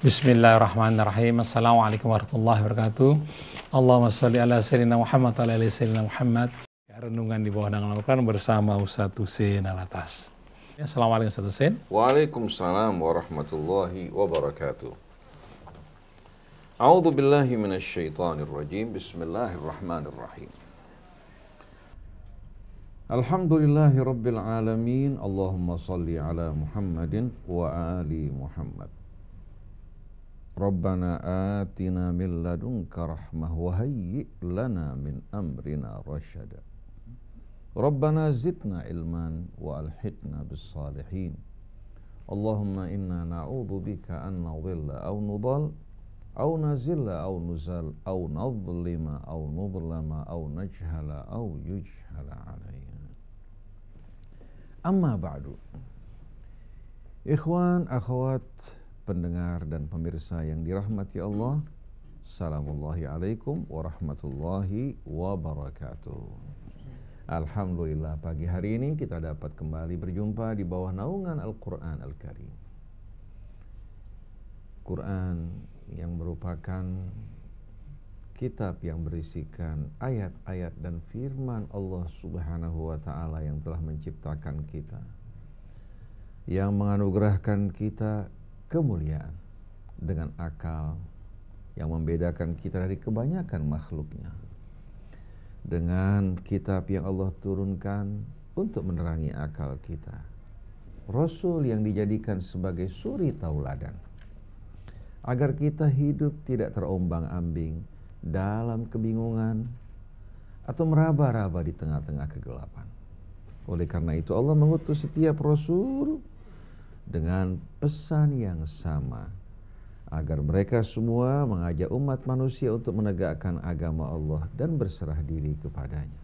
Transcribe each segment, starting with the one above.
Bismillahirrahmanirrahim. Assalamualaikum warahmatullahi wabarakatuh. Allahumma sholli ala sayyidina Muhammad wa ala ali sayyidina Muhammad. Renungan di bawah naungan Al-Quran bersama Ustadz Husein Alatas. Assalamualaikum Ustadz Husein. Waalaikumsalam warahmatullahi wabarakatuh. A'udzu billahi minasyaitonir rajim. Bismillahirrahmanirrahim. Alhamdulillahi rabbil alamin. Allahumma shalli ala Muhammadin wa ali Muhammad. Rabbana atina min ladunka rahmah wa hayyi' lana min amrina rasyada. Rabbana zidna ilman wa alhidna bis salihin. Allahumma inna na'udzu bika an nadhilla aw nudhal aw nazilla aw nuzal aw nadhlima aw nudhlama aw najhala aw yujhala alaina. Amma ba'du. Ikhwan, akhwat, pendengar dan pemirsa yang dirahmati Allah, Assalamualaikum alaikum warahmatullahi wabarakatuh. Alhamdulillah, pagi hari ini kita dapat kembali berjumpa di bawah naungan Al-Quran Al-Karim. Quran yang merupakan kitab yang berisikan ayat-ayat dan firman Allah Subhanahu wa ta'ala yang telah menciptakan kita, yang menganugerahkan kita kemuliaan dengan akal yang membedakan kita dari kebanyakan makhluknya, dengan kitab yang Allah turunkan untuk menerangi akal kita, Rasul yang dijadikan sebagai suri tauladan agar kita hidup tidak terombang-ambing dalam kebingungan atau meraba-raba di tengah-tengah kegelapan. Oleh karena itu Allah mengutus setiap Rasul dengan pesan yang sama, agar mereka semua mengajak umat manusia untuk menegakkan agama Allah dan berserah diri kepadanya.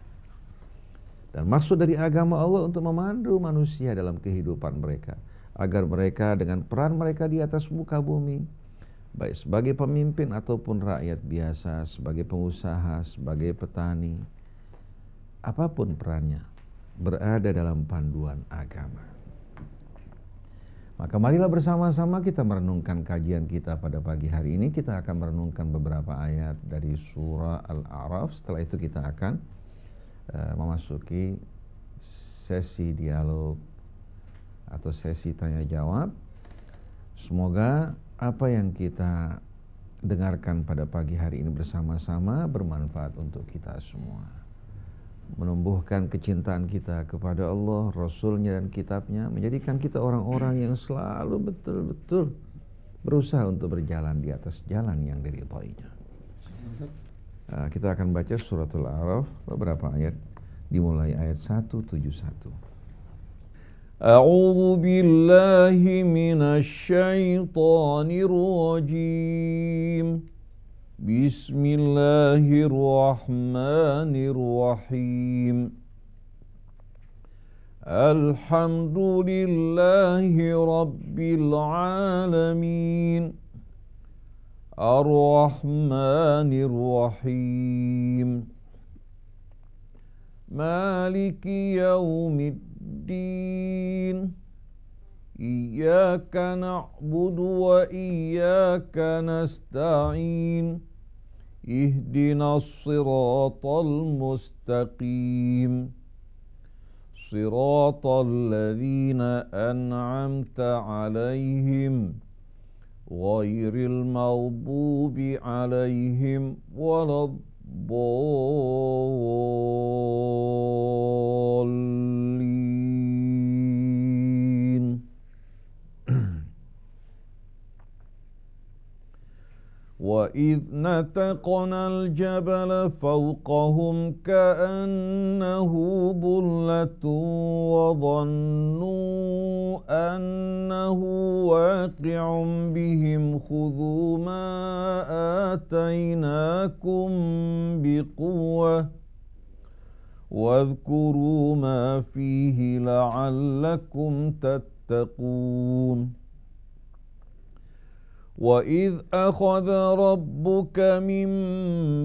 Dan maksud dari agama Allah untuk memandu manusia dalam kehidupan mereka, agar mereka dengan peran mereka di atas muka bumi, baik sebagai pemimpin ataupun rakyat biasa, sebagai pengusaha, sebagai petani, apapun perannya, berada dalam panduan agama. Maka marilah bersama-sama kita merenungkan kajian kita pada pagi hari ini. Kita akan merenungkan beberapa ayat dari surah Al-A'raf. Setelah itu kita akan memasuki sesi dialog atau sesi tanya jawab. Semoga apa yang kita dengarkan pada pagi hari ini bersama-sama bermanfaat untuk kita semua, menumbuhkan kecintaan kita kepada Allah, Rasulnya dan kitabnya, menjadikan kita orang-orang yang selalu betul-betul berusaha untuk berjalan di atas jalan yang diridhoinya. Kita akan baca suratul A'raf beberapa ayat, dimulai ayat 171. A'udzu billahi minasyaitonir rajim. Bismillahirrahmanirrahim. Alhamdulillahi rabbil alamin. Ar-Rahmanir-Rahim. Maliki yaumiddin. Iyyaka na'budu wa iyyaka nasta'in. Ihdinas siratal mustaqim. Siratal ladzina an'amta 'alaihim ghairil maghdubi 'alaihim waladdallin. وَإِذْ نَتَقْنَا الْجَبَلَ فَوْقَهُمْ كَأَنَّهُ ظُلَّةٌ وَظَنُّوا أَنَّهُ وَاقِعٌ بِهِمْ خُذُوا مَا آتَيْنَاكُمْ بِقُوَّةٍ وَاذْكُرُوا مَا فِيهِ لَعَلَّكُمْ تَتَّقُونَ. وَإِذْ أَخَذَ رَبُّكَ مِنْ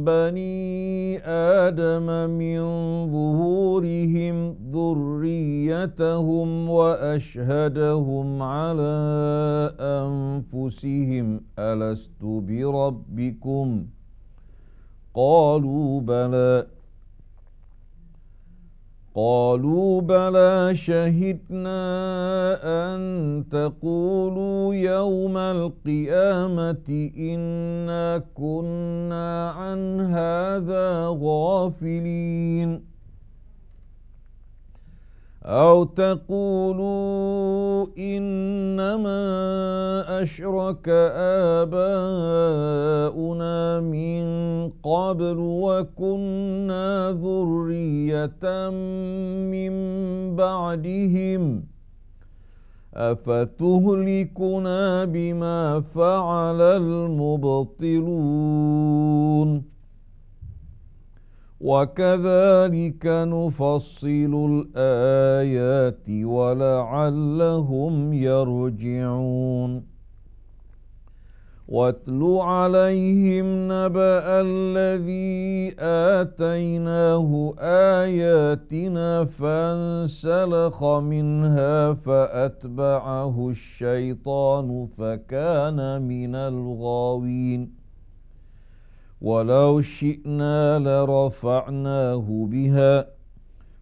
بَنِي آدَمَ مِنْ ظُهُورِهِمْ ذُرِّيَّتَهُمْ وَأَشْهَدَهُمْ عَلَى أَنْفُسِهِمْ أَلَسْتُ بِرَبِّكُمْ قالوا بلى شهدنا أن تقولوا يوم القيامة إنا كنا عن هذا غافلين أو تقولوا إنما أشرك آباؤنا من قبل وكنا ذرية من بعدهم أفتهلكنا بما فعل المبطلون وَكَذَلِكَ نُفَصِّلُ الْآيَاتِ وَلَعَلَّهُمْ يَرْجِعُونَ وَاتْلُ عَلَيْهِمْ نَبَأَ الَّذِي آتَيْنَاهُ آيَاتِنَا فَانسَلَخَ مِنْهَا فَأَتْبَعَهُ الشَّيْطَانُ فَكَانَ مِنَ الْغَاوِينَ ولو شئنا لرفعناه بها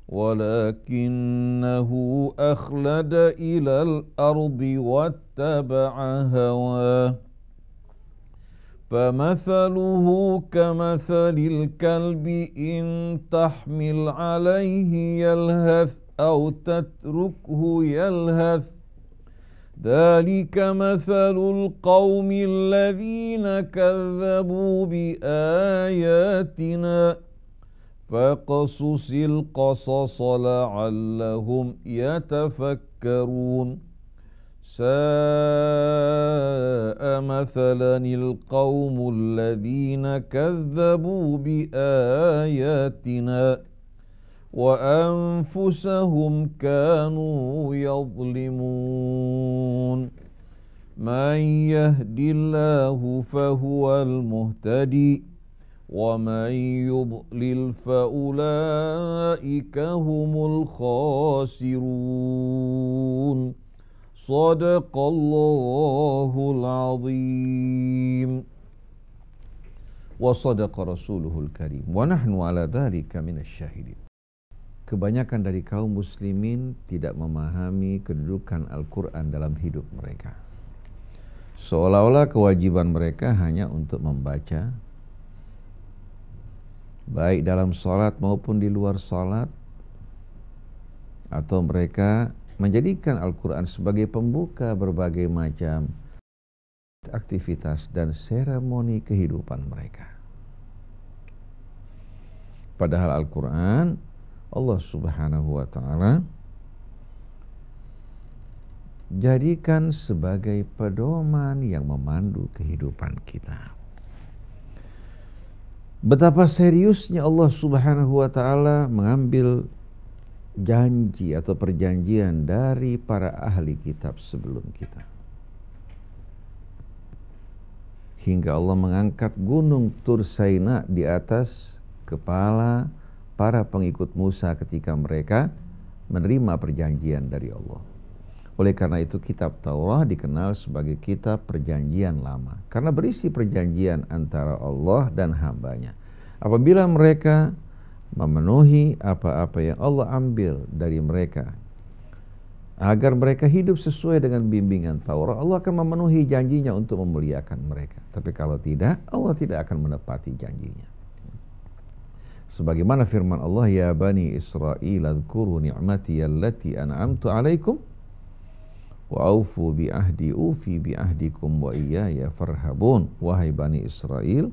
ولكنه أخلد إلى الأرض واتبع هواه فمثله كمثل الكلب إن تحمل عليه يلهث أو تتركه يلهث ذلك مثل القوم الذين كذبوا بآياتنا فاقصص القصص لعلهم يتفكرون ساء مثلا القوم الذين كذبوا بآياتنا وأنفسهم كانوا يظلمون من يهد الله فهو المهتدي ومن يضلل فأولئك هم الخاسرون صدق الله العظيم وصدق رسوله الكريم ونحن على ذلك من الشاهدين. Kebanyakan dari kaum muslimin tidak memahami kedudukan Al-Quran dalam hidup mereka. Seolah-olah kewajiban mereka hanya untuk membaca, baik dalam sholat maupun di luar sholat, atau mereka menjadikan Al-Quran sebagai pembuka berbagai macam aktivitas dan seremoni kehidupan mereka. Padahal Al-Quran Allah Subhanahu wa ta'ala jadikan sebagai pedoman yang memandu kehidupan kita. Betapa seriusnya Allah Subhanahu wa ta'ala mengambil janji atau perjanjian dari para ahli kitab sebelum kita. Hingga Allah mengangkat gunung Tur Saina di atas kepala para pengikut Musa ketika mereka menerima perjanjian dari Allah. Oleh karena itu kitab Taurat dikenal sebagai kitab perjanjian lama. Karena berisi perjanjian antara Allah dan hambanya. Apabila mereka memenuhi apa-apa yang Allah ambil dari mereka, agar mereka hidup sesuai dengan bimbingan Taurat, Allah akan memenuhi janjinya untuk memuliakan mereka. Tapi kalau tidak, Allah tidak akan menepati janjinya. Sebagaimana firman Allah, ya bani Israel adhkuru ni'mati allati an'amtu alaikum wa aufu bi ahdi ufi bi ahdikum wa iyaya farhabun. Wahai bani Israel,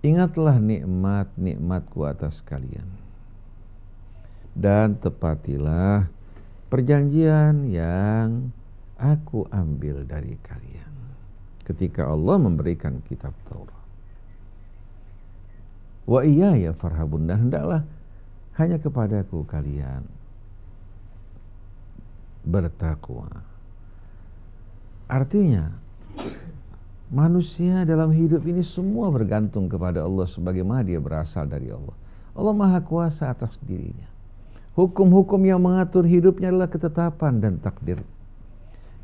ingatlah nikmat-nikmatku atas kalian dan tepatilah perjanjian yang aku ambil dari kalian ketika Allah memberikan kitab Taurat. Wa iyaya farhabun, dan hendaklah hanya kepadaku kalian bertakwa. Artinya Manusia dalam hidup ini semua bergantung kepada Allah sebagaimana dia berasal dari Allah. Allah Maha Kuasa atas dirinya. Hukum-hukum yang mengatur hidupnya adalah ketetapan dan takdir.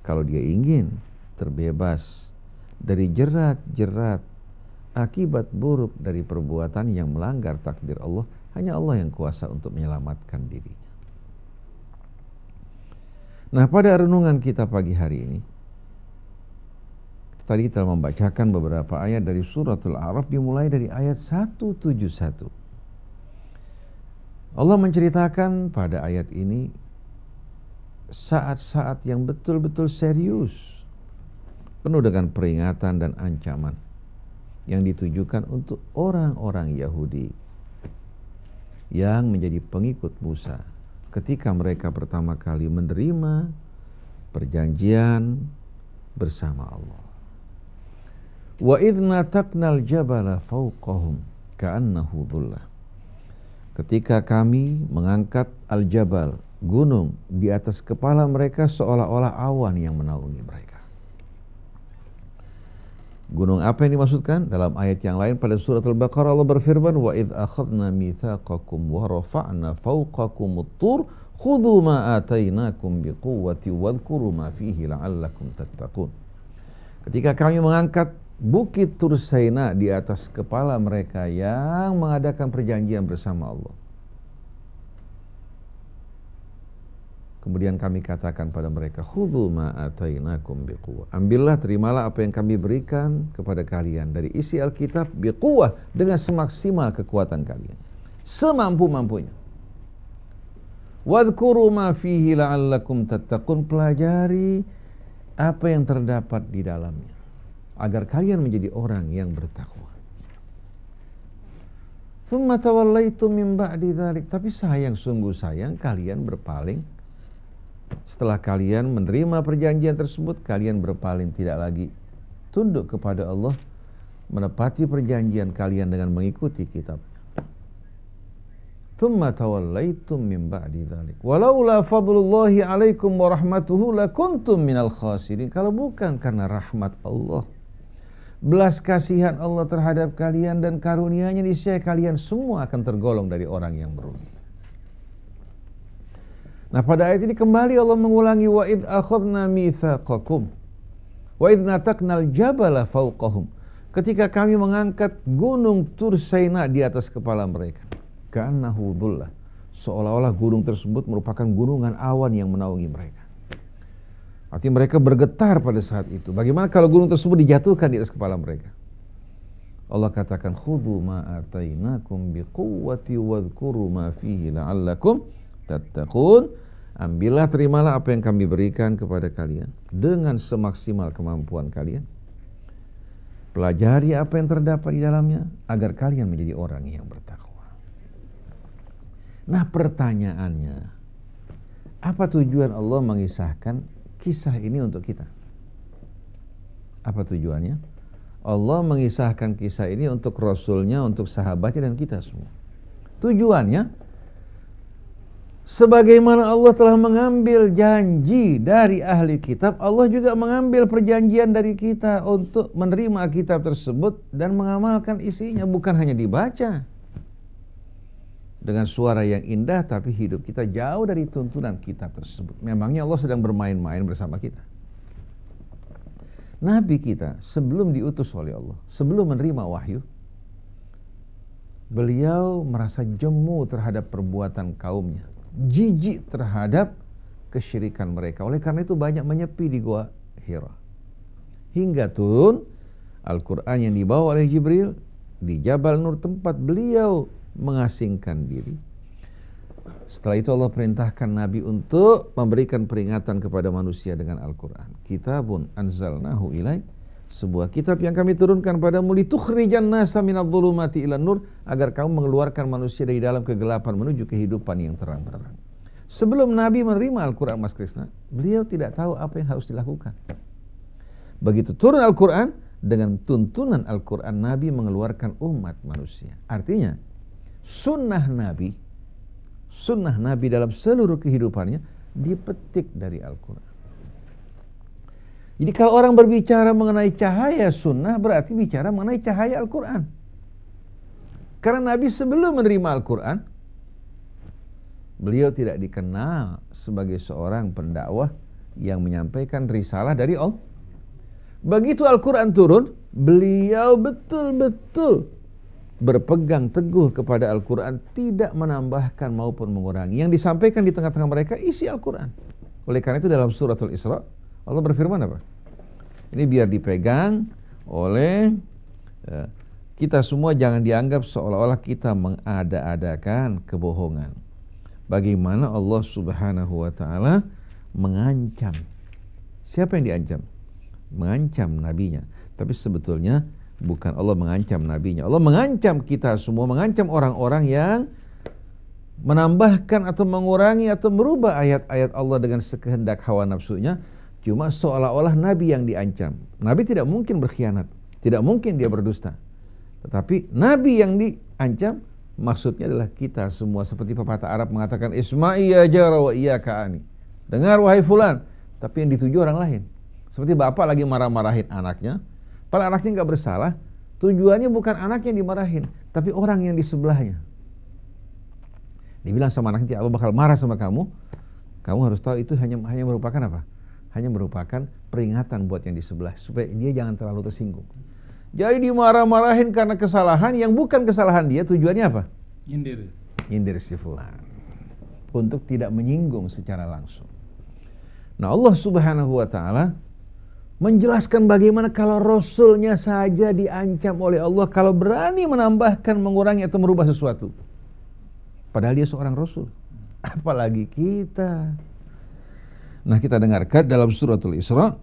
Kalau dia ingin terbebas dari jerat-jerat akibat buruk dari perbuatan yang melanggar takdir Allah, hanya Allah yang kuasa untuk menyelamatkan dirinya. Nah, pada renungan kita pagi hari ini, tadi kita membacakan beberapa ayat dari suratul A'raf dimulai dari ayat 171. Allah menceritakan pada ayat ini saat-saat yang betul-betul serius, penuh dengan peringatan dan ancaman yang ditujukan untuk orang-orang Yahudi yang menjadi pengikut Musa ketika mereka pertama kali menerima perjanjian bersama Allah. Wa idh nataqnal jabala fawqahum ka'annahu dhullah. Ketika kami mengangkat al-jabal, gunung, di atas kepala mereka seolah-olah awan yang menaungi mereka. Gunung apa yang dimaksudkan? Dalam ayat yang lain pada surat Al-Baqarah Allah berfirman, wa idh akhadna mitsaqakum wa rafa'na fawqakumut tur khudhu ma atainakum biquwwati wadhkuru ma fihi la'allakum tattaqun. Ketika kami mengangkat Bukit Tursaina di atas kepala mereka yang mengadakan perjanjian bersama Allah. Kemudian kami katakan pada mereka, khudhu ma atainakum biquwwah. Ambillah, terimalah apa yang kami berikan kepada kalian dari isi Alkitab biquwwah, dengan semaksimal kekuatan kalian, semampu-mampunya. Wadhkuru ma fihi la'allakum tattaqun. Pelajari apa yang terdapat di dalamnya agar kalian menjadi orang yang bertakwa. Tsumma tawallaitum min ba'di dzalik. Tapi sayang, sungguh sayang, kalian berpaling. Setelah kalian menerima perjanjian tersebut, kalian berpaling, tidak lagi tunduk kepada Allah, menepati perjanjian kalian dengan mengikuti kitab. Tsumma tawallaitum min ba'di dzalik. Walaula fadlullahi 'alaikum wa rahmatuhu lakuntum minal khasirin. Kalau bukan karena rahmat Allah, belas kasihan Allah terhadap kalian dan karunia-Nya, niscaya kalian semua akan tergolong dari orang yang merugi. Nah, pada ayat ini kembali Allah mengulangi wa id akhadna mitsaqakum wa id nataqnal jabala fawqahum. Ketika kami mengangkat gunung Tursaina di atas kepala mereka. Ka'annahu dhullah. Seolah-olah gunung tersebut merupakan gunungan awan yang menaungi mereka. Artinya mereka bergetar pada saat itu. Bagaimana kalau gunung tersebut dijatuhkan di atas kepala mereka? Allah katakan, khudhu ma atainakum biquwwati wadhkuru ma fihi la'allakum tattaqun. Ambillah, terimalah apa yang kami berikan kepada kalian dengan semaksimal kemampuan kalian. Pelajari apa yang terdapat di dalamnya agar kalian menjadi orang yang bertakwa. Nah, pertanyaannya, apa tujuan Allah mengisahkan kisah ini untuk kita? Apa tujuannya? Allah mengisahkan kisah ini untuk Rasulnya, untuk sahabatnya, dan kita semua. Tujuannya, sebagaimana Allah telah mengambil janji dari ahli kitab, Allah juga mengambil perjanjian dari kita untuk menerima kitab tersebut dan mengamalkan isinya. Bukan hanya dibaca dengan suara yang indah, tapi hidup kita jauh dari tuntunan kitab tersebut. Memangnya Allah sedang bermain-main bersama kita? Nabi kita sebelum diutus oleh Allah, sebelum menerima wahyu, beliau merasa jemu terhadap perbuatan kaumnya, jijik terhadap kesyirikan mereka. Oleh karena itu banyak menyepi di Gua Hira. Hingga turun Al-Quran yang dibawa oleh Jibril di Jabal Nur, tempat beliau mengasingkan diri. Setelah itu Allah perintahkan Nabi untuk memberikan peringatan kepada manusia dengan Al-Quran. Kitabun anzalnahu ilaik, sebuah kitab yang kami turunkan padamu, litukhrijan nasa minadh-dhulumati ilan nur, agar kamu mengeluarkan manusia dari dalam kegelapan menuju kehidupan yang terang-benderang. Sebelum Nabi menerima Al-Quran, Mas Krisna, beliau tidak tahu apa yang harus dilakukan. Begitu turun Al-Quran, dengan tuntunan Al-Quran Nabi mengeluarkan umat manusia. Artinya sunnah Nabi dalam seluruh kehidupannya dipetik dari Al-Quran. Jadi kalau orang berbicara mengenai cahaya sunnah berarti bicara mengenai cahaya Al-Quran. Karena Nabi sebelum menerima Al-Quran, beliau tidak dikenal sebagai seorang pendakwah yang menyampaikan risalah dari Allah. Begitu Al-Quran turun, beliau betul-betul berpegang teguh kepada Al-Quran, tidak menambahkan maupun mengurangi. Yang disampaikan di tengah-tengah mereka isi Al-Quran. Oleh karena itu dalam suratul Isra, Allah berfirman apa? Ini biar dipegang oleh kita semua, jangan dianggap seolah-olah kita mengada-adakan kebohongan. Bagaimana Allah Subhanahu wa ta'ala mengancam. Siapa yang diancam? Mengancam nabinya. Tapi sebetulnya bukan Allah mengancam nabinya. Allah mengancam kita semua, mengancam orang-orang yang menambahkan atau mengurangi atau merubah ayat-ayat Allah dengan sekehendak hawa nafsunya. Cuma seolah-olah Nabi yang diancam. Nabi tidak mungkin berkhianat, tidak mungkin dia berdusta. Tetapi Nabi yang diancam maksudnya adalah kita semua. Seperti pepatah Arab mengatakan, Isma'i ya jara wa iyaka ani. Dengar wahai fulan, tapi yang dituju orang lain. Seperti bapak lagi marah-marahin anaknya, padahal anaknya nggak bersalah, tujuannya bukan anak yang dimarahin, tapi orang yang di sebelahnya. Dibilang sama anaknya, Allah bakal marah sama kamu. Kamu harus tahu itu hanya merupakan apa? Hanya merupakan peringatan buat yang di sebelah, supaya dia jangan terlalu tersinggung. Jadi dimarah-marahin karena kesalahan yang bukan kesalahan dia, tujuannya apa? Nyindir si fulan. Untuk tidak menyinggung secara langsung. Nah, Allah Subhanahu wa ta'ala menjelaskan bagaimana kalau Rasulnya saja diancam oleh Allah kalau berani menambahkan, mengurangi atau merubah sesuatu. Padahal dia seorang Rasul. Apalagi kita. Nah, kita dengarkan dalam suratul Isra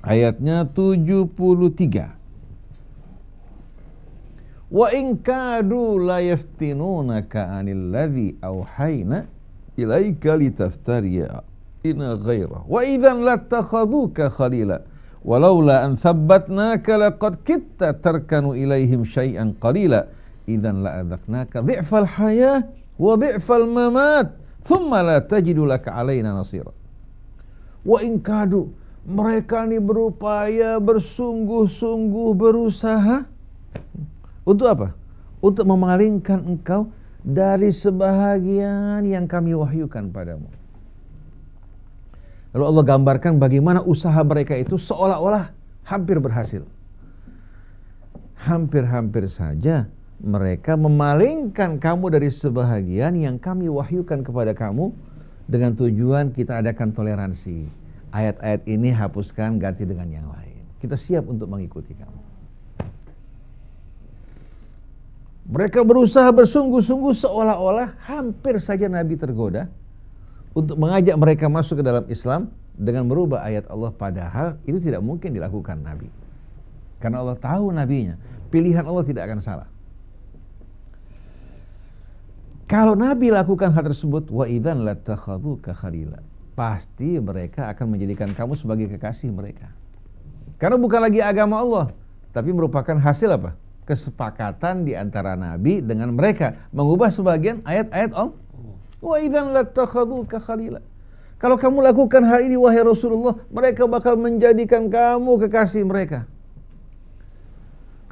ayatnya 73. Wa in kadu la yaftinunaka 'anil ladzi auhayna ilaika litaftariya inna ghaira wa idzan lattakhadhuka khalila walaula an thabbatnaka laqad kitta tarkanu ilaihim syai'an qalila idzan la'adzaqnaka dhi'fal hayah wa dhi'fal mamat thumma la tajidu laka 'alaina nasira. Wa in kadu, mereka ini berupaya, bersungguh-sungguh berusaha untuk apa? Untuk memalingkan engkau dari sebahagian yang kami wahyukan padamu. Lalu Allah gambarkan bagaimana usaha mereka itu seolah-olah hampir berhasil. Hampir-hampir saja mereka memalingkan kamu dari sebahagian yang kami wahyukan kepada kamu dengan tujuan kita adakan toleransi. Ayat-ayat ini hapuskan, ganti dengan yang lain. Kita siap untuk mengikuti kamu. Mereka berusaha bersungguh-sungguh seolah-olah hampir saja Nabi tergoda untuk mengajak mereka masuk ke dalam Islam dengan merubah ayat Allah, padahal itu tidak mungkin dilakukan Nabi. Karena Allah tahu nabinya, pilihan Allah tidak akan salah. Kalau Nabi lakukan hal tersebut, wa idzan latakhadhuka khalila, pasti mereka akan menjadikan kamu sebagai kekasih mereka. Karena bukan lagi agama Allah, tapi merupakan hasil apa? Kesepakatan di antara Nabi dengan mereka, mengubah sebagian ayat-ayat Allah. Wa idzan latakhadhuka khalila. Kalau kamu lakukan hal ini wahai Rasulullah, mereka bakal menjadikan kamu kekasih mereka.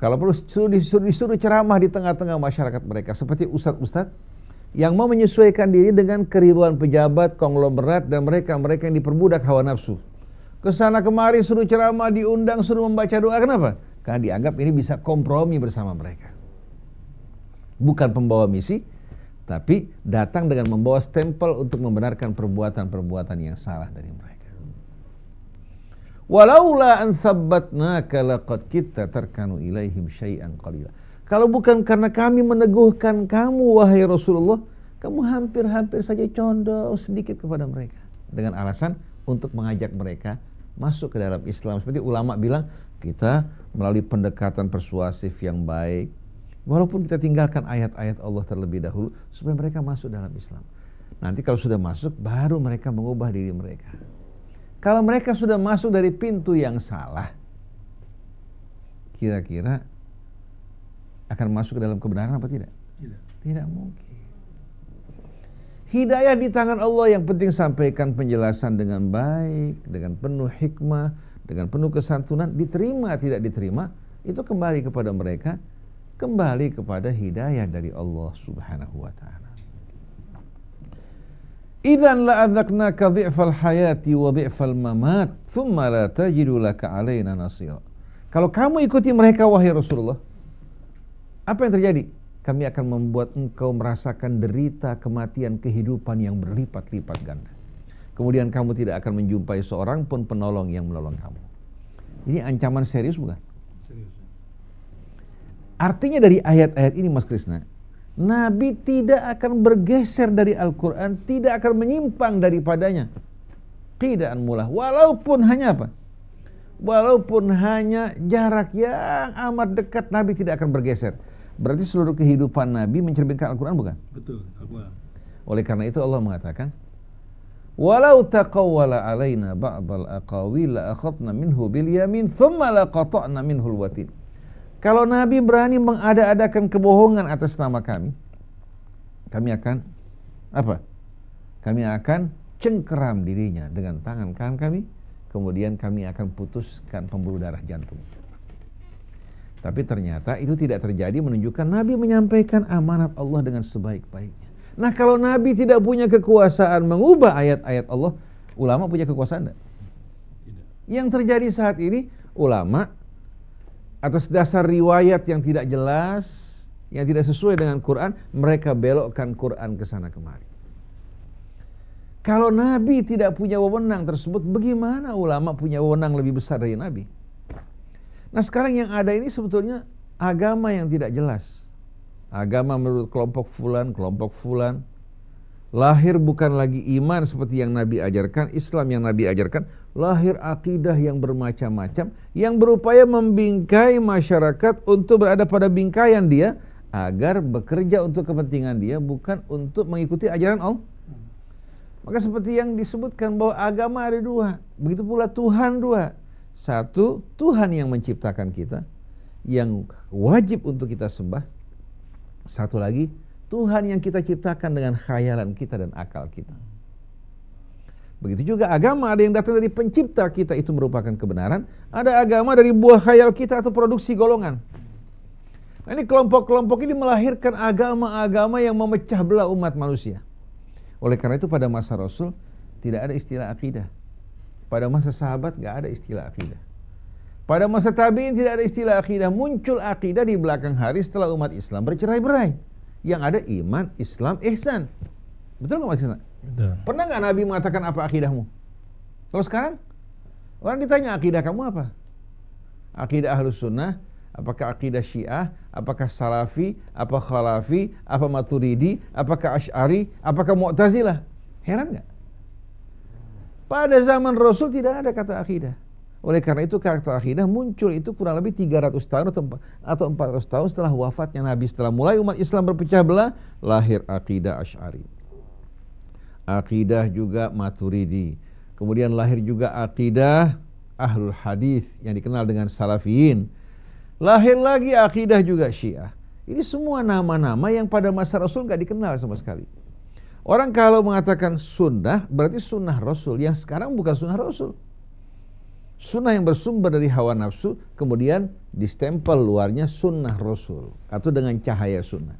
Kalau perlu disuruh ceramah di tengah-tengah masyarakat mereka, seperti ustadz-ustadz yang mau menyesuaikan diri dengan keribuan pejabat, konglomerat, dan mereka-mereka yang diperbudak hawa nafsu. Kesana kemari suruh ceramah, diundang, suruh membaca doa. Kenapa? Karena dianggap ini bisa kompromi bersama mereka. Bukan pembawa misi, tapi datang dengan membawa stempel untuk membenarkan perbuatan-perbuatan yang salah dari mereka. Walaula an thabbatnaka laqad kitta tarkanu ilaihim syai'an qalila. Kalau bukan karena kami meneguhkan kamu wahai Rasulullah, kamu hampir-hampir saja condong sedikit kepada mereka. Dengan alasan untuk mengajak mereka masuk ke dalam Islam. Seperti ulama bilang, kita melalui pendekatan persuasif yang baik, walaupun kita tinggalkan ayat-ayat Allah terlebih dahulu, supaya mereka masuk dalam Islam. Nanti kalau sudah masuk, baru mereka mengubah diri mereka. Kalau mereka sudah masuk dari pintu yang salah, kira-kira akan masuk ke dalam kebenaran apa tidak? Tidak mungkin. Hidayah di tangan Allah, yang penting sampaikan penjelasan dengan baik, dengan penuh hikmah, dengan penuh kesantunan, diterima tidak diterima, itu kembali kepada mereka, kembali kepada hidayah dari Allah Subhanahu wa ta'ala. Idzan la'adzaqnaka dhi'fal hayati wa dhi'fal mamat, thumma la tajidu laka 'alaina nasira. Kalau kamu ikuti mereka wahai Rasulullah, apa yang terjadi? Kami akan membuat engkau merasakan derita kematian kehidupan yang berlipat-lipat ganda. Kemudian kamu tidak akan menjumpai seorang pun penolong yang menolong kamu. Ini ancaman serius bukan? Serius. Artinya dari ayat-ayat ini Mas Krisna, Nabi tidak akan bergeser dari Al-Quran, tidak akan menyimpang daripadanya. Qidaan mulah, walaupun hanya apa? Walaupun hanya jarak yang amat dekat, Nabi tidak akan bergeser. Berarti seluruh kehidupan Nabi mencerminkan Al-Quran bukan? Betul, Al-Quran. Oleh karena itu Allah mengatakan, walau taqawwala alaina ba'dal aqawil la akhadna minhu bil yamin thumma la qata'na minhu al-watin. Kalau Nabi berani mengada-adakan kebohongan atas nama kami akan apa? Kami akan cengkeram dirinya dengan tangan kanan kami, kemudian kami akan putuskan pembuluh darah jantung. Tapi ternyata itu tidak terjadi, menunjukkan Nabi menyampaikan amanat Allah dengan sebaik-baiknya. Nah, kalau Nabi tidak punya kekuasaan mengubah ayat-ayat Allah, ulama punya kekuasaan tidak? Yang terjadi saat ini, ulama atas dasar riwayat yang tidak jelas, yang tidak sesuai dengan Quran, mereka belokkan Quran ke sana kemari. Kalau Nabi tidak punya wewenang tersebut, bagaimana ulama punya wewenang lebih besar dari Nabi? Nah, sekarang yang ada ini sebetulnya agama yang tidak jelas. Agama menurut kelompok fulan. Lahir bukan lagi iman seperti yang Nabi ajarkan, Islam yang Nabi ajarkan. Lahir akidah yang bermacam-macam, yang berupaya membingkai masyarakat untuk berada pada bingkaian dia, agar bekerja untuk kepentingan dia, bukan untuk mengikuti ajaran Allah. Maka seperti yang disebutkan bahwa agama ada dua, begitu pula Tuhan dua. Satu, Tuhan yang menciptakan kita, yang wajib untuk kita sembah. Satu lagi, Tuhan yang kita ciptakan dengan khayalan kita dan akal kita. Begitu juga agama, ada yang datang dari pencipta kita, itu merupakan kebenaran. Ada agama dari buah khayal kita atau produksi golongan. Nah, ini kelompok-kelompok ini melahirkan agama-agama yang memecah belah umat manusia. Oleh karena itu pada masa Rasul tidak ada istilah akidah. Pada masa sahabat gak ada istilah akidah. Pada masa tabi'in tidak ada istilah akidah. Muncul akidah di belakang hari setelah umat Islam bercerai-berai. Yang ada iman, Islam, ihsan. Betul gak maksudnya? Betul. Pernah gak Nabi mengatakan apa akidahmu? Kalau sekarang orang ditanya akidah kamu apa? Akidah Ahlus Sunnah, apakah akidah Syiah, apakah Salafi, apa Khalafi, apa Maturidi, apakah Asy'ari, apakah Mu'tazilah? Heran gak? Pada zaman Rasul tidak ada kata akidah. Oleh karena itu kata akidah muncul itu kurang lebih 300 tahun atau 400 tahun setelah wafatnya Nabi. Setelah mulai umat Islam berpecah belah, lahir akidah Asy'ari. Akidah juga Maturidi. Kemudian lahir juga akidah Ahlul Hadis yang dikenal dengan Salafiyin. Lahir lagi akidah juga Syiah. Ini semua nama-nama yang pada masa Rasul gak dikenal sama sekali. Orang kalau mengatakan sunnah, berarti sunnah Rasul. Yang sekarang bukan sunnah Rasul. Sunnah yang bersumber dari hawa nafsu, kemudian distempel luarnya sunnah Rasul. Atau dengan cahaya sunnah.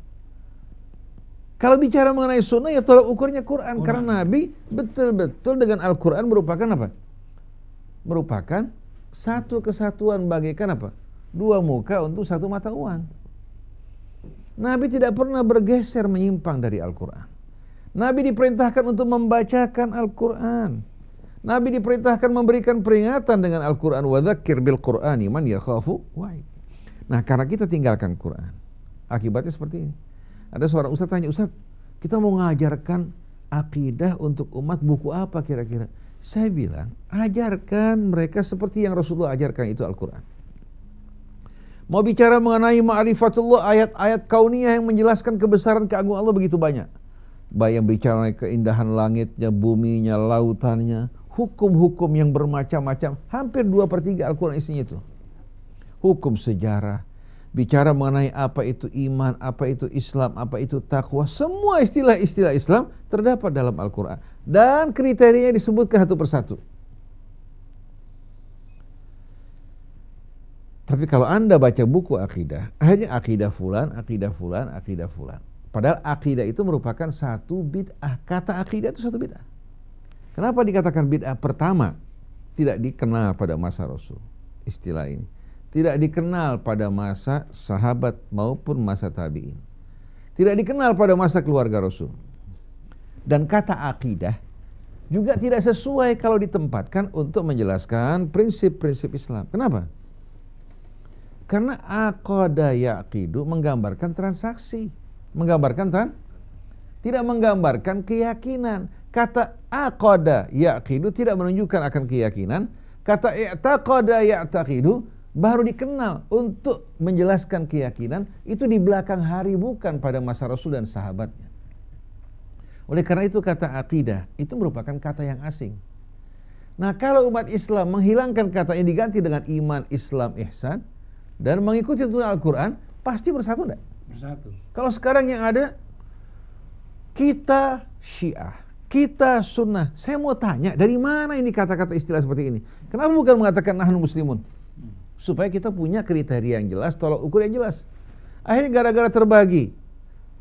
Kalau bicara mengenai sunnah, ya tolak ukurnya Quran. Karena Nabi betul-betul dengan Al-Quran merupakan apa? Merupakan satu kesatuan bagaikan apa? Dua muka untuk satu mata uang. Nabi tidak pernah bergeser menyimpang dari Al-Quran. Nabi diperintahkan untuk membacakan Al-Quran. Nabi diperintahkan memberikan peringatan dengan Al-Quran. Wa dzakir bil Qur'ani man yakhafu wa'id. Nah, karena kita tinggalkan Quran, akibatnya seperti ini. Ada seorang ustaz tanya, Ustaz, kita mau mengajarkan akidah untuk umat, buku apa kira-kira? Saya bilang, ajarkan mereka seperti yang Rasulullah ajarkan, itu Al-Quran. Mau bicara mengenai ma'rifatullah, ayat-ayat kauniyah yang menjelaskan kebesaran keagungan Allah begitu banyak. Baik yang bicara mengenai keindahan langitnya, buminya, lautannya, hukum-hukum yang bermacam-macam. Hampir 2/3 Al-Quran isinya itu. Hukum sejarah. bicara mengenai apa itu iman, apa itu Islam, apa itu takwa, semua istilah-istilah Islam terdapat dalam Al-Quran. Dan kriterianya disebutkan satu persatu. Tapi kalau Anda baca buku akidah, hanya akidah fulan, akidah fulan, akidah fulan. Padahal akidah itu merupakan satu bid'ah. Kata akidah itu satu bid'ah. Kenapa dikatakan bid'ah? Pertama, tidak dikenal pada masa Rasul. Istilah ini tidak dikenal pada masa sahabat maupun masa tabi'in. Tidak dikenal pada masa keluarga Rasul. Dan kata akidah juga tidak sesuai kalau ditempatkan untuk menjelaskan prinsip-prinsip Islam. Kenapa? Karena aqada yaqidu menggambarkan transaksi, tidak menggambarkan keyakinan. Kata aqada yaqidu tidak menunjukkan akan keyakinan. Kata i'taqada ya'taqidu baru dikenal untuk menjelaskan keyakinan, itu di belakang hari, bukan pada masa Rasul dan sahabatnya. Oleh karena itu kata akidah itu merupakan kata yang asing. Nah, kalau umat Islam menghilangkan kata ini diganti dengan iman, Islam, ihsan dan mengikuti tuntunan Al-Quran, pasti bersatu enggak? Bersatu. Kalau sekarang yang ada kita Syiah, kita Sunnah, saya mau tanya dari mana ini kata-kata istilah seperti ini? Kenapa bukan mengatakan nahnu muslimun? Supaya kita punya kriteria yang jelas, tolak ukur yang jelas. Akhirnya gara-gara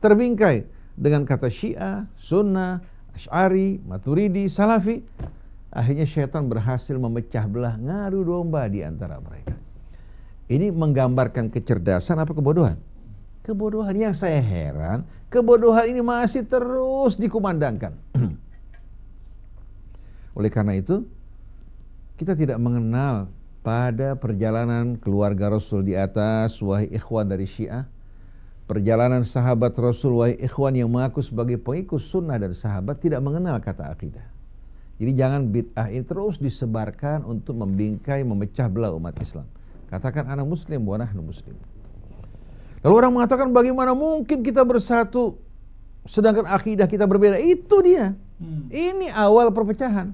terbingkai dengan kata Syiah, Sunnah, Asy'ari, Maturidi, Salafi, akhirnya syaitan berhasil memecah belah, ngadu domba di antara mereka. Ini menggambarkan kecerdasan apa kebodohan? Kebodohan. Yang saya heran, kebodohan ini masih terus dikumandangkan. Oleh karena itu, kita tidak mengenal pada perjalanan keluarga Rasul di atas, wahai ikhwan dari Syiah, perjalanan sahabat Rasul, wahai ikhwan yang mengaku sebagai pengikut sunnah dan sahabat, tidak mengenal kata akidah. Jadi jangan bid'ah ini terus disebarkan untuk membingkai, memecah belah umat Islam. Katakan ana muslim wa nahnu muslim. Lalu orang mengatakan bagaimana mungkin kita bersatu sedangkan akidah kita berbeda. Itu dia. Ini awal perpecahan.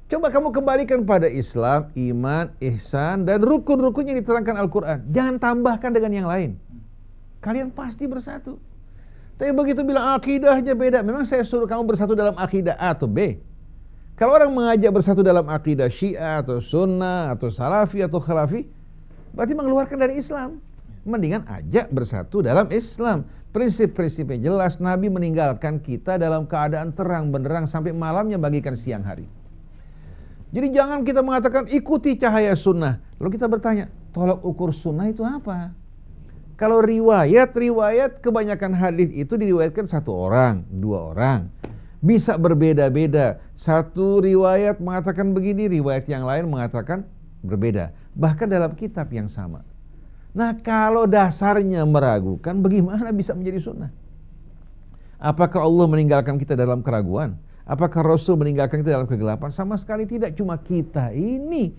Coba kamu kembalikan pada Islam, iman, ihsan dan rukun-rukun yang diterangkan Al-Quran. Jangan tambahkan dengan yang lain. Kalian pasti bersatu. Tapi begitu bilang akidahnya beda, memang saya suruh kamu bersatu dalam akidah A atau B. Kalau orang mengajak bersatu dalam akidah Syiah atau Sunnah atau Salafi atau Khalafi, berarti mengeluarkan dari Islam. Mendingan ajak bersatu dalam Islam. Prinsip-prinsipnya jelas. Nabi meninggalkan kita dalam keadaan terang benderang sampai malamnya bagikan siang hari. Jadi jangan kita mengatakan ikuti cahaya sunnah. Lalu kita bertanya, tolak ukur sunnah itu apa? Kalau riwayat kebanyakan hadis itu diriwayatkan satu orang, dua orang. Bisa berbeda-beda. Satu riwayat mengatakan begini, riwayat yang lain mengatakan berbeda. Bahkan dalam kitab yang sama. Nah, kalau dasarnya meragukan, bagaimana bisa menjadi sunnah? Apakah Allah meninggalkan kita dalam keraguan? Apakah Rasul meninggalkan kita dalam kegelapan? Sama sekali tidak. Cuma kita ini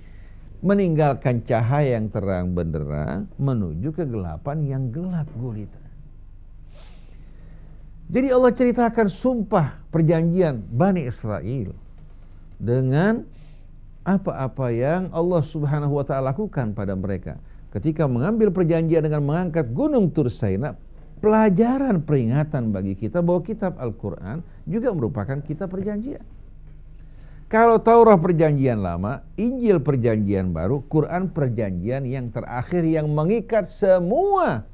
meninggalkan cahaya yang terang benderang menuju kegelapan yang gelap gulita. Jadi Allah ceritakan sumpah perjanjian Bani Israel dengan apa-apa yang Allah Subhanahu wa ta'ala lakukan pada mereka. Ketika mengambil perjanjian dengan mengangkat gunung Tur Saina, pelajaran peringatan bagi kita bahwa kitab Al-Quran juga merupakan kitab perjanjian. Kalau Taurat perjanjian lama, Injil perjanjian baru, Quran perjanjian yang terakhir yang mengikat semua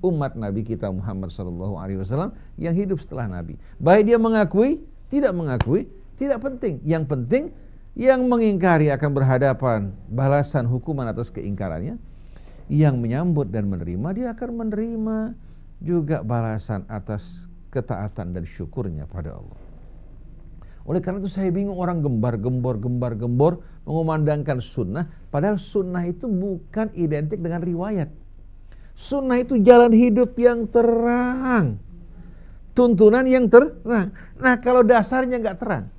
umat Nabi kita Muhammad SAW yang hidup setelah Nabi. Baik dia mengakui, tidak mengakui, tidak penting. Yang penting yang mengingkari akan berhadapan balasan hukuman atas keingkarannya. Yang menyambut dan menerima, dia akan menerima juga balasan atas ketaatan dan syukurnya pada Allah. Oleh karena itu saya bingung orang gembar-gembor mengumandangkan sunnah, padahal sunnah itu bukan identik dengan riwayat. Sunnah itu jalan hidup yang terang, tuntunan yang terang. Nah, kalau dasarnya nggak terang,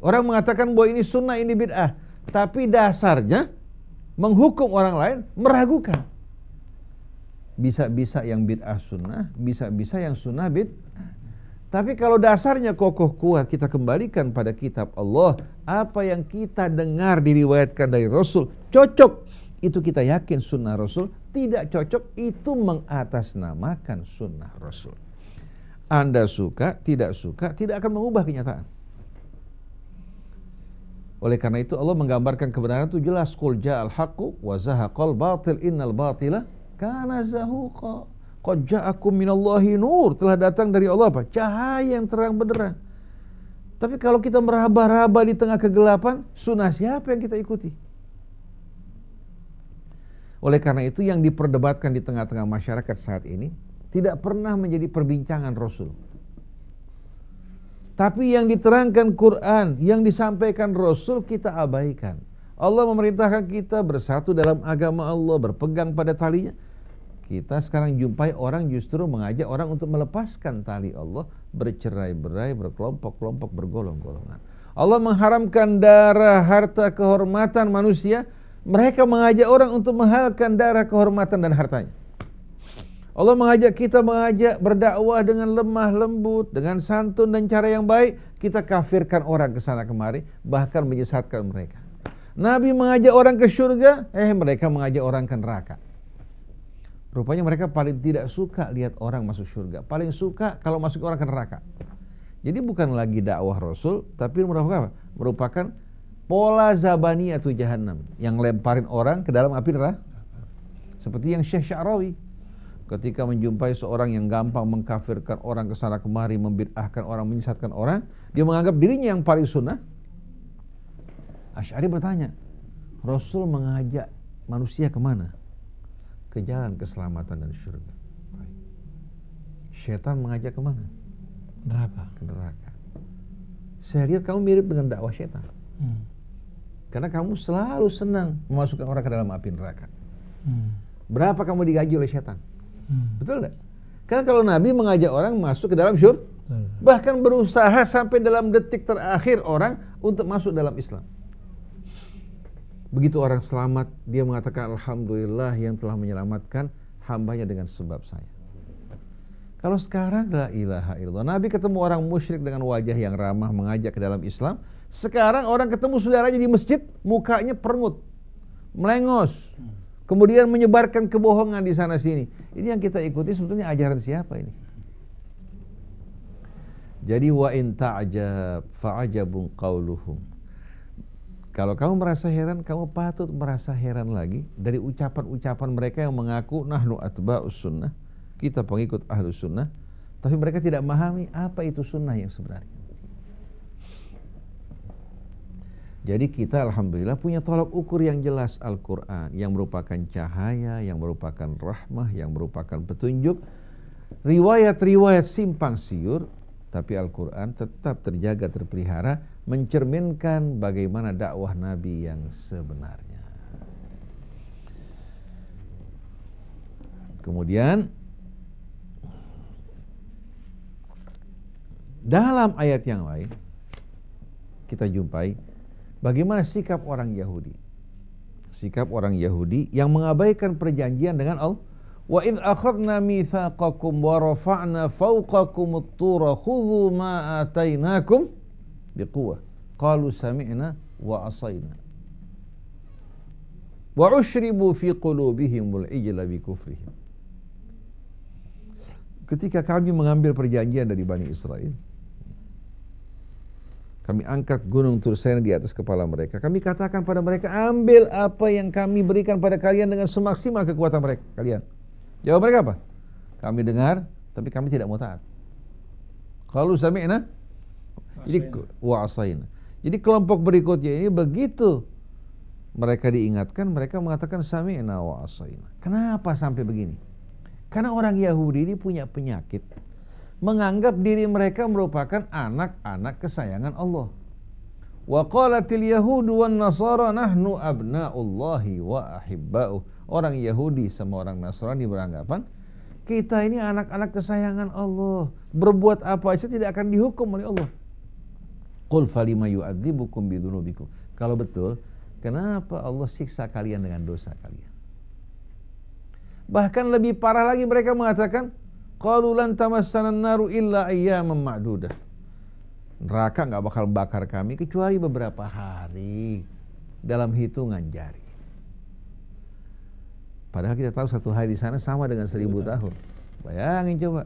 orang mengatakan bahwa ini sunnah, ini bid'ah, tapi dasarnya menghukum orang lain, meragukan. Bisa-bisa yang bid'ah sunnah, bisa-bisa yang sunnah bid'ah. Tapi kalau dasarnya kokoh kuat, kita kembalikan pada kitab Allah. Apa yang kita dengar diriwayatkan dari Rasul cocok. itu kita yakin sunnah Rasul, tidak cocok, itu mengatasnamakan sunnah Rasul. Anda suka, tidak akan mengubah kenyataan. Oleh karena itu Allah menggambarkan kebenaran itu jelas, qul ja'al haqqu wa zahaqal batil innal batila kana zahuqa. Qad ja'akum minallahi nur, telah datang dari Allah apa? Cahaya yang terang benderang. Tapi kalau kita meraba-raba di tengah kegelapan, sunnah siapa yang kita ikuti? Oleh karena itu yang diperdebatkan di tengah-tengah masyarakat saat ini tidak pernah menjadi perbincangan Rasul. Tapi yang diterangkan Quran, yang disampaikan Rasul kita abaikan. Allah memerintahkan kita bersatu dalam agama Allah, berpegang pada talinya. Kita sekarang jumpai orang justru mengajak orang untuk melepaskan tali Allah, bercerai-berai, berkelompok-kelompok, bergolong-golongan. Allah mengharamkan darah, harta, kehormatan manusia. Mereka mengajak orang untuk menghalalkan darah, kehormatan dan hartanya. Allah mengajak kita berdakwah dengan lemah lembut, dengan santun dan cara yang baik. Kita kafirkan orang ke sana kemari, bahkan menyesatkan mereka. Nabi mengajak orang ke surga, mereka mengajak orang ke neraka. Rupanya mereka paling tidak suka lihat orang masuk surga, paling suka kalau masuk orang ke neraka. Jadi bukan lagi dakwah Rasul, tapi merupakan pola zabaniyatu jahannam, yang lemparin orang ke dalam api neraka. Seperti yang Syekh Sya'rawi ketika menjumpai seorang yang gampang mengkafirkan orang kesana kemari, membid'ahkan orang, menyesatkan orang, dia menganggap dirinya yang paling sunnah. Asy'ari bertanya, Rasul mengajak manusia kemana? Ke jalan keselamatan dan surga. Syaitan mengajak kemana? Neraka. Ke neraka. Saya lihat kamu mirip dengan dakwah syaitan. Karena kamu selalu senang memasukkan orang ke dalam api neraka. Berapa kamu digaji oleh syaitan? Betul tidak? Karena kalau Nabi mengajak orang masuk ke dalam surga, bahkan berusaha sampai dalam detik terakhir orang untuk masuk dalam Islam. Begitu orang selamat, dia mengatakan alhamdulillah yang telah menyelamatkan hambanya dengan sebab saya. Kalau sekarang la ilaha illallah, Nabi ketemu orang musyrik dengan wajah yang ramah mengajak ke dalam Islam. Sekarang orang ketemu saudaranya di masjid, mukanya perengut, melengos, kemudian menyebarkan kebohongan di sana sini. Ini yang kita ikuti sebetulnya ajaran siapa ini? Jadi wa in ta'jab fa'ajabun qauluhum. Kalau kamu merasa heran, kamu patut merasa heran lagi dari ucapan-ucapan mereka yang mengaku nahnu atba'us sunnah, kita pengikut ahlus sunnah, tapi mereka tidak memahami apa itu sunnah yang sebenarnya. Jadi kita alhamdulillah punya tolak ukur yang jelas, Al-Quran, yang merupakan cahaya, yang merupakan rahmah, yang merupakan petunjuk. Riwayat-riwayat simpang siur, tapi Al-Quran tetap terjaga, terpelihara, mencerminkan bagaimana dakwah Nabi yang sebenarnya. Kemudian dalam ayat yang lain kita jumpai bagaimana sikap orang Yahudi. Sikap orang Yahudi yang mengabaikan perjanjian dengan Allah. Wa idh akhadna mitsaqakum wa rafa'na fawqakum at-tura khudhu ma atainakum biquwwah. Qalu sami'na wa asayna. Wa ushribu fi qulubihimul ijla bi kufrihim. Ketika kami mengambil perjanjian dari Bani Israel, kami angkat gunung Tur Saina di atas kepala mereka. Kami katakan pada mereka, ambil apa yang kami berikan pada kalian dengan semaksimal kekuatan mereka, kalian. Jawab mereka apa? Kami dengar, tapi kami tidak mau taat. Qalu sami'na wa asayna. Jadi kelompok berikutnya ini begitu mereka diingatkan, mereka mengatakan sami'na wa asayna. Kenapa sampai begini? Karena orang Yahudi ini punya penyakit, menganggap diri mereka merupakan anak-anak kesayangan Allah. Wa qalatil yahudu wan nasara nahnu abna'ullahi wa ahibba'uh. Orang Yahudi sama orang Nasrani beranggapan kita ini anak-anak kesayangan Allah, berbuat apa saja tidak akan dihukum oleh Allah. Qul falima yu'adzibukum bidzunubikum. Kalau betul, kenapa Allah siksa kalian dengan dosa kalian? Bahkan lebih parah lagi mereka mengatakan qalu lan tamassana an-naru illa ayyaman ma'dudah. Neraka enggak bakal bakar kami kecuali beberapa hari dalam hitungan jari. Padahal kita tahu satu hari di sana sama dengan 1000 tahun. Bayangin coba.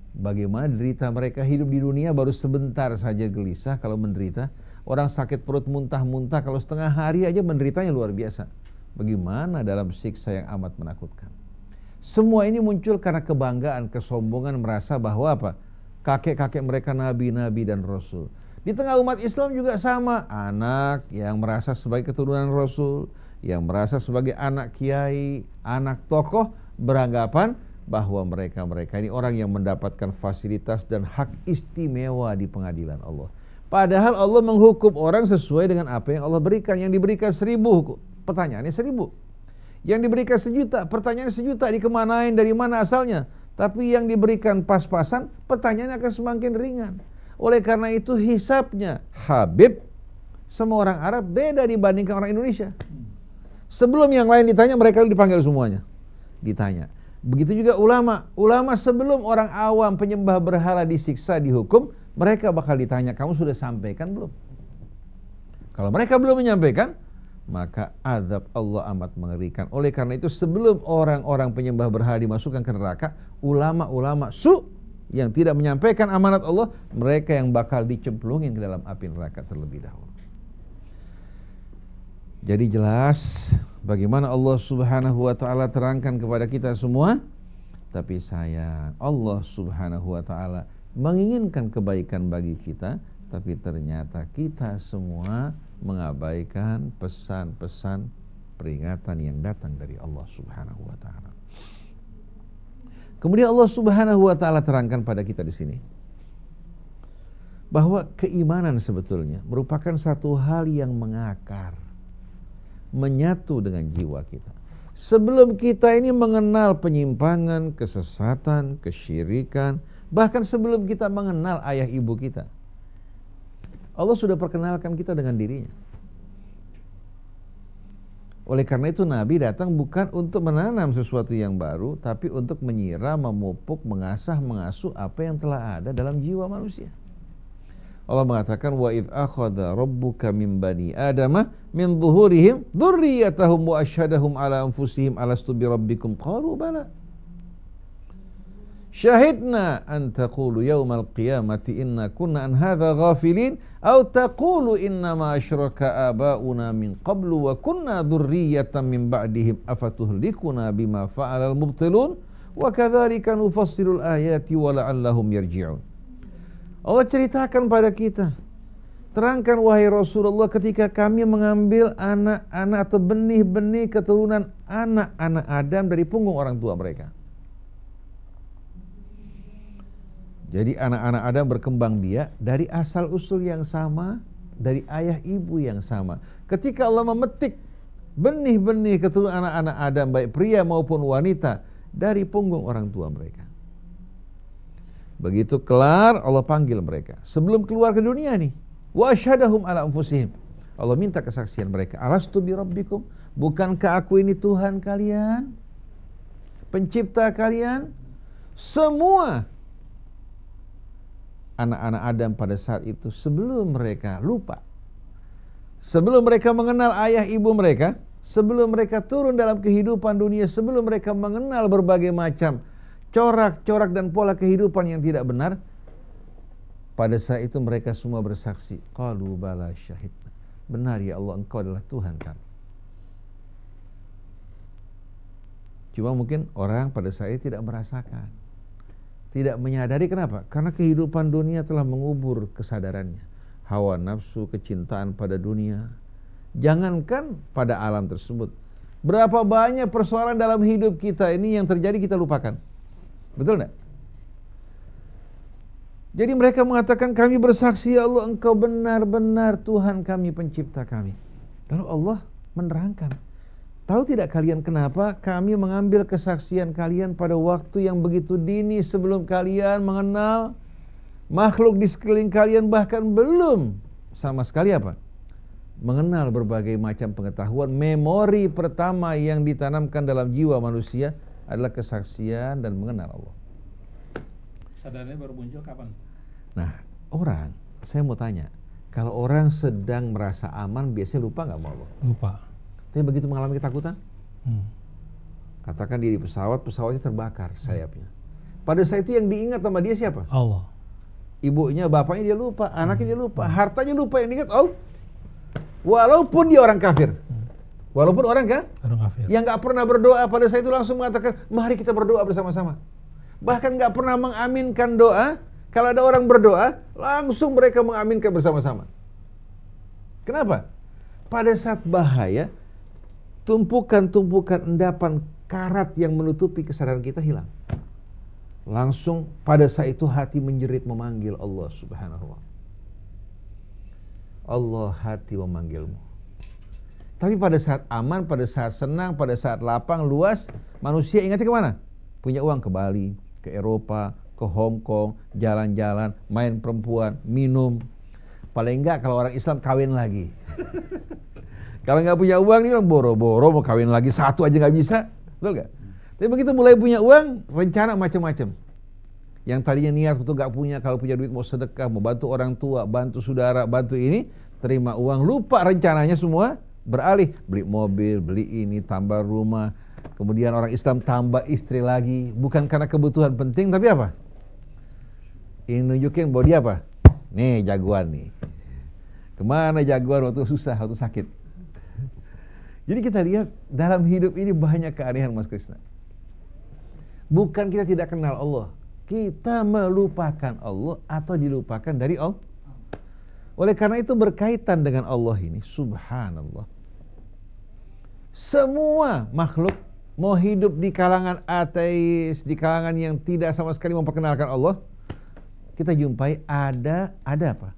Bagaimana derita mereka hidup di dunia baru sebentar saja gelisah kalau menderita. Orang sakit perut muntah-muntah kalau setengah hari aja menderitanya luar biasa. Bagaimana dalam siksa yang amat menakutkan. Semua ini muncul karena kebanggaan, kesombongan, merasa bahwa apa? Kakek-kakek mereka nabi-nabi dan rasul. Di tengah umat Islam juga sama. Anak yang merasa sebagai keturunan rasul, yang merasa sebagai anak kiai, anak tokoh, beranggapan bahwa mereka ini orang yang mendapatkan fasilitas dan hak istimewa di pengadilan Allah. Padahal Allah menghukum orang sesuai dengan apa yang Allah berikan. Yang diberikan 1000, pertanyaannya 1000. Yang diberikan 1.000.000, pertanyaannya 1.000.000, dikemanain, dari mana asalnya. Tapi yang diberikan pas-pasan, pertanyaannya akan semakin ringan. Oleh karena itu hisabnya Habib sama orang Arab beda dibandingkan orang Indonesia. Sebelum yang lain ditanya, mereka dipanggil semuanya. Ditanya. Begitu juga ulama. Ulama sebelum orang awam penyembah berhala disiksa, dihukum, mereka bakal ditanya, kamu sudah sampaikan belum? Kalau mereka belum menyampaikan, maka azab Allah amat mengerikan. Oleh karena itu sebelum orang-orang penyembah berhala dimasukkan ke neraka, ulama-ulama yang tidak menyampaikan amanat Allah, mereka yang bakal dicemplungin ke dalam api neraka terlebih dahulu. Jadi jelas bagaimana Allah Subhanahu wa ta'ala terangkan kepada kita semua. Tapi sayang, Allah Subhanahu wa ta'ala menginginkan kebaikan bagi kita, tapi ternyata kita semua mengabaikan pesan-pesan peringatan yang datang dari Allah Subhanahu wa ta'ala. Kemudian Allah Subhanahu wa ta'ala terangkan pada kita di sini bahwa keimanan sebetulnya merupakan satu hal yang mengakar, menyatu dengan jiwa kita. Sebelum kita ini mengenal penyimpangan, kesesatan, kesyirikan, bahkan sebelum kita mengenal ayah ibu kita, Allah sudah perkenalkan kita dengan dirinya. Oleh karena itu Nabi datang bukan untuk menanam sesuatu yang baru, tapi untuk menyiram, memupuk, mengasah, mengasuh apa yang telah ada dalam jiwa manusia. Allah mengatakan wa idz akhadha rabbuka min bani adama min zuhurihim dzurriyyatahum wa asyhadahum ala anfusihim alastu bi rabbikum qalu bala syahidna an taqulu yaumal qiyamati inna kunna an hadza ghafilin aw taqulu inna ma asyraka abauna min qablu wa kunna dzurriyyatan min ba'dihim afatuhlikuna bima fa'alal mubtilun wa kadzalika nufassilul ayati wa la'allahum yarji'un. Allah ceritakan pada kita, terangkan wahai Rasulullah, ketika kami mengambil anak-anak atau benih-benih keturunan anak-anak Adam dari punggung orang tua mereka. Jadi anak-anak Adam berkembang biak dari asal usul yang sama, dari ayah ibu yang sama. Ketika Allah memetik benih-benih keturunan anak-anak Adam, baik pria maupun wanita, dari punggung orang tua mereka. Begitu kelar, Allah panggil mereka sebelum keluar ke dunia nih. Wa asyhadahum ala anfusihim. Allah minta kesaksian mereka. Alastu bi rabbikum? Bukankah aku ini Tuhan kalian? Pencipta kalian? Semua anak-anak Adam pada saat itu sebelum mereka lupa, sebelum mereka mengenal ayah ibu mereka, sebelum mereka turun dalam kehidupan dunia, sebelum mereka mengenal berbagai macam corak-corak dan pola kehidupan yang tidak benar, pada saat itu mereka semua bersaksi, qalu bala syahidna. Benar ya Allah, Engkau adalah Tuhan kami. Cuma mungkin orang pada saat itu tidak merasakan, tidak menyadari. Kenapa? Karena kehidupan dunia telah mengubur kesadarannya. Hawa nafsu, kecintaan pada dunia. Jangankan pada alam tersebut, berapa banyak persoalan dalam hidup kita ini yang terjadi kita lupakan. Betul enggak? Jadi mereka mengatakan, kami bersaksi ya Allah, Engkau benar-benar Tuhan kami, pencipta kami. Lalu Allah menerangkan, tahu tidak kalian kenapa kami mengambil kesaksian kalian pada waktu yang begitu dini, sebelum kalian mengenal makhluk di sekeliling kalian, bahkan belum sama sekali apa? Mengenal berbagai macam pengetahuan. Memori pertama yang ditanamkan dalam jiwa manusia adalah kesaksian dan mengenal Allah. Sadarnya baru muncul kapan? Nah, orang, saya mau tanya, kalau orang sedang merasa aman, biasanya lupa nggak sama Allah? Lupa. Tapi begitu mengalami ketakutan, Katakan dia di pesawat, pesawatnya terbakar sayapnya. Pada saat itu yang diingat sama dia siapa? Allah. Ibunya, bapaknya dia lupa, anaknya dia lupa, hartanya lupa, yang diingat Allah. Walaupun dia orang kafir. Walaupun orang kafir. yang nggak pernah berdoa, pada saat itu langsung mengatakan, mari kita berdoa bersama-sama. Bahkan nggak pernah mengaminkan doa. Kalau ada orang berdoa, langsung mereka mengaminkan bersama-sama. Kenapa? Pada saat bahaya, tumpukan-tumpukan endapan karat yang menutupi kesadaran kita hilang. Langsung pada saat itu hati menjerit memanggil Allah Subhanahu wa ta'ala. Allah, hati memanggilmu. Tapi pada saat aman, pada saat senang, pada saat lapang, luas, manusia ingatnya kemana? Punya uang ke Bali, ke Eropa, ke Hong Kong, jalan-jalan, main perempuan, minum. Paling enggak kalau orang Islam kawin lagi. Kalau nggak punya uang, ini orang boro-boro mau kawin lagi, satu aja nggak bisa. Betul nggak? Tapi begitu mulai punya uang, rencana macam-macam. Yang tadinya niat betul nggak punya, kalau punya duit mau sedekah, mau bantu orang tua, bantu saudara, bantu ini, terima uang, lupa rencananya semua, beralih beli mobil, beli ini, tambah rumah. Kemudian orang Islam tambah istri lagi, bukan karena kebutuhan penting, tapi apa? Ini nunjukin bahwa dia apa? Nih jagoan nih. Kemana jagoan waktu susah, waktu sakit? Jadi kita lihat dalam hidup ini banyak keanehan, Mas Krisna. Bukan kita tidak kenal Allah, kita melupakan Allah atau dilupakan dari Allah. Oleh karena itu berkaitan dengan Allah ini, subhanallah. Semua makhluk mau hidup di kalangan ateis, di kalangan yang tidak sama sekali memperkenalkan Allah, kita jumpai ada apa?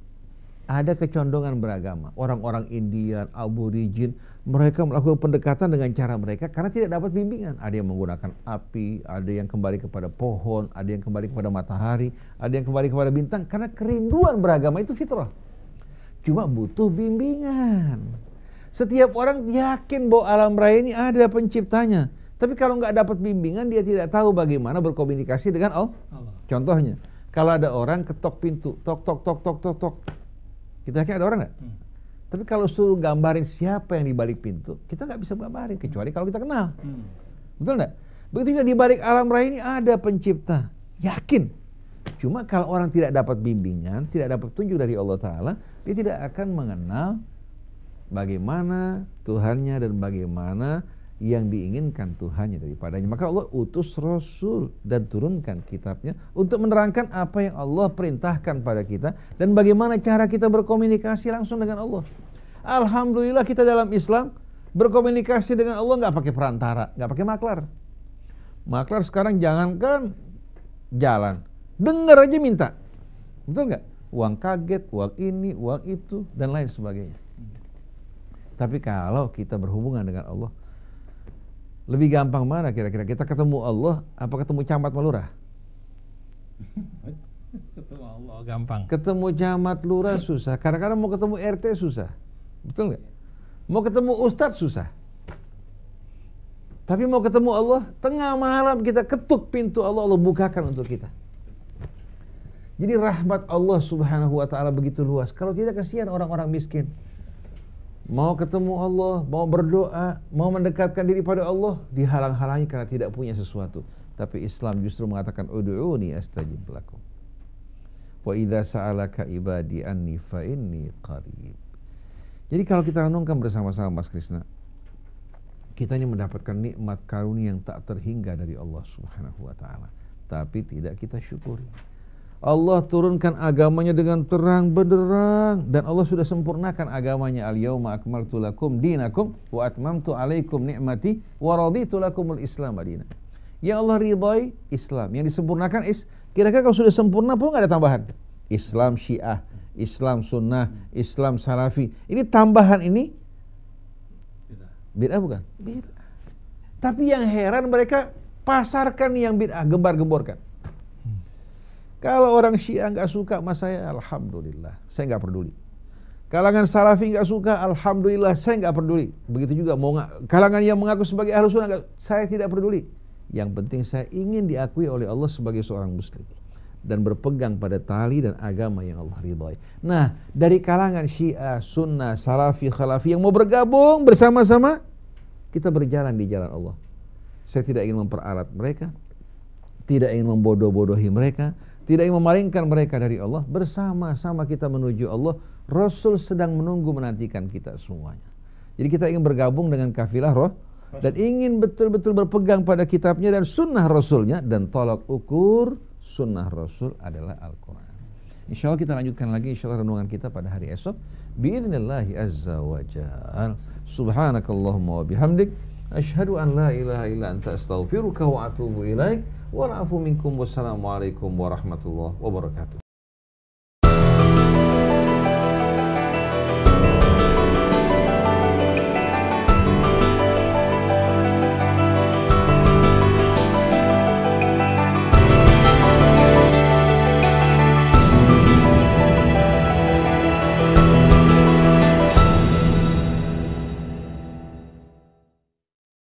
Ada kecondongan beragama. Orang-orang Indian, Aborigin, mereka melakukan pendekatan dengan cara mereka karena tidak dapat bimbingan. Ada yang menggunakan api, ada yang kembali kepada pohon, ada yang kembali kepada matahari, ada yang kembali kepada bintang. Karena kerinduan beragama itu fitrah. Cuma butuh bimbingan. Setiap orang yakin bahwa alam raya ini ada penciptanya. Tapi kalau nggak dapat bimbingan, dia tidak tahu bagaimana berkomunikasi dengan Allah. Contohnya, kalau ada orang ketok pintu, tok tok tok tok tok tok. Kita yakin ada orang nggak? Tapi kalau suruh gambarin siapa yang di balik pintu, kita nggak bisa gambarin kecuali kalau kita kenal. Betul nggak? Begitu juga di balik alam raya ini ada pencipta. Yakin. Cuma kalau orang tidak dapat bimbingan, tidak dapat petunjuk dari Allah Ta'ala, dia tidak akan mengenal bagaimana Tuhannya dan bagaimana yang diinginkan Tuhannya daripadanya. Maka Allah utus Rasul dan turunkan kitabnya untuk menerangkan apa yang Allah perintahkan pada kita dan bagaimana cara kita berkomunikasi langsung dengan Allah. Alhamdulillah kita dalam Islam berkomunikasi dengan Allah nggak pakai perantara, nggak pakai maklar. Maklar sekarang jangankan jalan, dengar aja minta, betul nggak? Uang kaget, uang ini, uang itu dan lain sebagainya. Tapi kalau kita berhubungan dengan Allah, lebih gampang mana kira-kira? Kita ketemu Allah apa ketemu camat lurah? Ketemu Allah gampang. Ketemu camat lurah susah. Kadang-kadang mau ketemu RT susah. Betul nggak? Mau ketemu ustadz susah. Tapi mau ketemu Allah, tengah malam kita ketuk pintu Allah, Allah bukakan untuk kita. Jadi rahmat Allah Subhanahu wa ta'ala begitu luas. Kalau tidak, kasihan orang-orang miskin. Mau ketemu Allah, mau berdoa, mau mendekatkan diri pada Allah, dihalang-halangi karena tidak punya sesuatu. Tapi Islam justru mengatakan ud'uni astajib lakum. Wa idza sa'alaka ibadi anni fa inni qarib. Jadi kalau kita renungkan bersama-sama, Mas Krisna, kita ini mendapatkan nikmat karunia yang tak terhingga dari Allah Subhanahu wa ta'ala, tapi tidak kita syukuri. Allah turunkan agamanya dengan terang benderang dan Allah sudah sempurnakan agamanya. Al-yauma akmaltu lakum dinakum wa atmamtu alaikum ni'mati wa raditu lakumul Islam madina. Yang Allah ridhai Islam, yang disempurnakan kira-kira kalau sudah sempurna pun enggak ada tambahan. Islam Syiah, Islam Sunnah, Islam Salafi. Ini tambahan ini bid'ah bukan? Bid'ah. Tapi yang heran mereka pasarkan yang bid'ah, gembar-gemborkan. Kalau orang Syiah nggak suka sama saya, alhamdulillah, saya nggak peduli. Kalangan Salafi nggak suka, alhamdulillah, saya nggak peduli. Begitu juga kalangan yang mengaku sebagai Ahlus Sunnah, saya tidak peduli. Yang penting saya ingin diakui oleh Allah sebagai seorang Muslim dan berpegang pada tali dan agama yang Allah ridhai. Nah, dari kalangan Syiah, Sunnah, Salafi, Khalafi yang mau bergabung bersama-sama, kita berjalan di jalan Allah. Saya tidak ingin memperalat mereka, tidak ingin membodoh-bodohi mereka, tidak ingin memalingkan mereka dari Allah. Bersama-sama kita menuju Allah. Rasul sedang menunggu menantikan kita semuanya. Jadi kita ingin bergabung dengan kafilah roh dan ingin betul-betul berpegang pada kitabnya dan sunnah Rasulnya, dan tolak ukur sunnah Rasul adalah Al-Quran. Insya Allah kita lanjutkan lagi insya Allah renungan kita pada hari esok. Biidhnillahi azza wa jal. Subhanakallahumma wa bihamdik. Asyhadu an la ilaha illa anta astaghfiruka wa atubu ilaik. Wa la'afu minkum. Wassalamualaikum warahmatullahi wabarakatuh.